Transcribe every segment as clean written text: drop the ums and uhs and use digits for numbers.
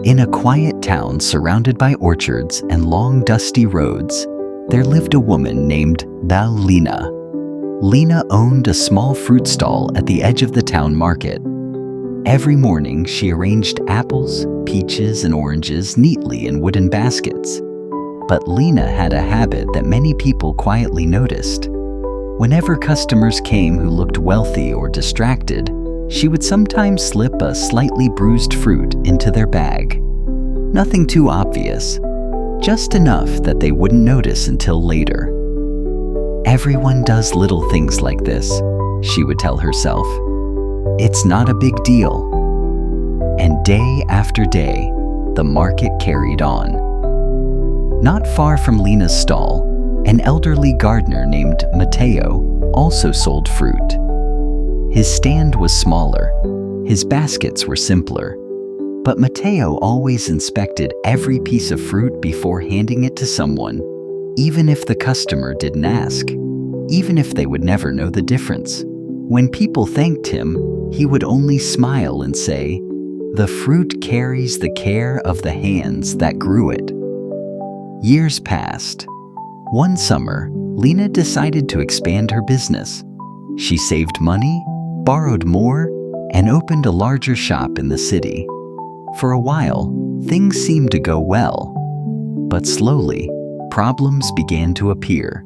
In a quiet town surrounded by orchards and long dusty roads, there lived a woman named Lena. Lena owned a small fruit stall at the edge of the town market. Every morning she arranged apples, peaches, and oranges neatly in wooden baskets. But Lena had a habit that many people quietly noticed. Whenever customers came who looked wealthy or distracted, she would sometimes slip a slightly bruised fruit into their bag. Nothing too obvious, just enough that they wouldn't notice until later. "Everyone does little things like this," she would tell herself. "It's not a big deal." And day after day, the market carried on. Not far from Lena's stall, an elderly gardener named Matteo also sold fruit. His stand was smaller, his baskets were simpler, but Matteo always inspected every piece of fruit before handing it to someone, even if the customer didn't ask, even if they would never know the difference. When people thanked him, he would only smile and say, "The fruit carries the care of the hands that grew it." Years passed. One summer, Lena decided to expand her business. She saved money, borrowed more, and opened a larger shop in the city. For a while, things seemed to go well. But slowly, problems began to appear.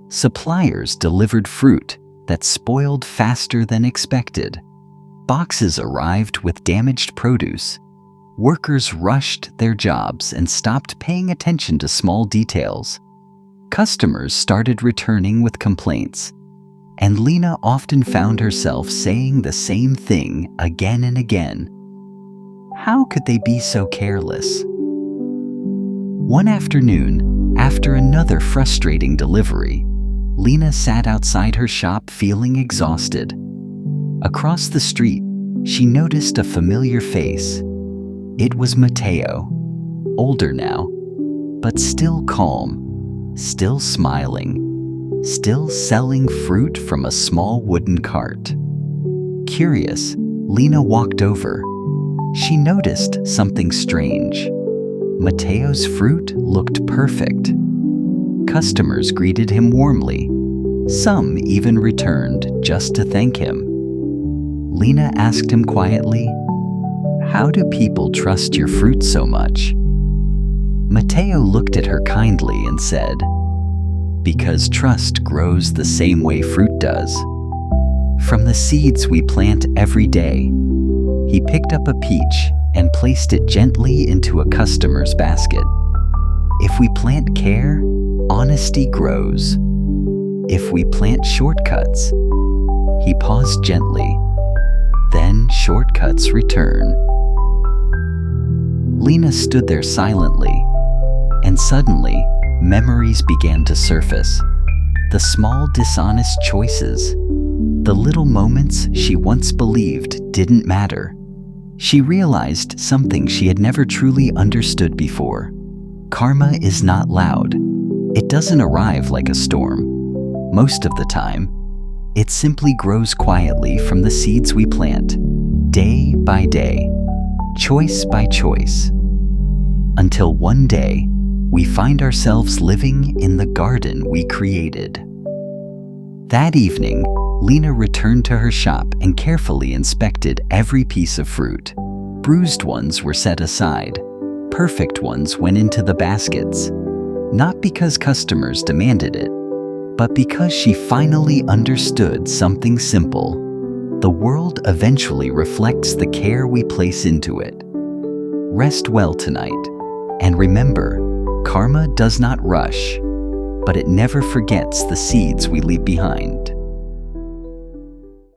Suppliers delivered fruit that spoiled faster than expected. Boxes arrived with damaged produce. Workers rushed their jobs and stopped paying attention to small details. Customers started returning with complaints, and Lena often found herself saying the same thing again and again. How could they be so careless? One afternoon, after another frustrating delivery, Lena sat outside her shop feeling exhausted. Across the street, she noticed a familiar face. It was Matteo, older now, but still calm, still smiling, still selling fruit from a small wooden cart. Curious, Lena walked over. She noticed something strange. Matteo's fruit looked perfect. Customers greeted him warmly. Some even returned just to thank him. Lena asked him quietly, "How do people trust your fruit so much?" Matteo looked at her kindly and said, "Because trust grows the same way fruit does. From the seeds we plant every day." He picked up a peach and placed it gently into a customer's basket. "If we plant care, honesty grows. If we plant shortcuts," he paused gently, "then shortcuts return." Lena stood there silently, and suddenly, memories began to surface. The small dishonest choices, the little moments she once believed didn't matter. She realized something she had never truly understood before. Karma is not loud. It doesn't arrive like a storm. Most of the time, it simply grows quietly from the seeds we plant, day by day, choice by choice, until one day, we find ourselves living in the garden we created. That evening, Lena returned to her shop and carefully inspected every piece of fruit. Bruised ones were set aside. Perfect ones went into the baskets. Not because customers demanded it, but because she finally understood something simple. The world eventually reflects the care we place into it. Rest well tonight, and remember, karma does not rush, but it never forgets the seeds we leave behind.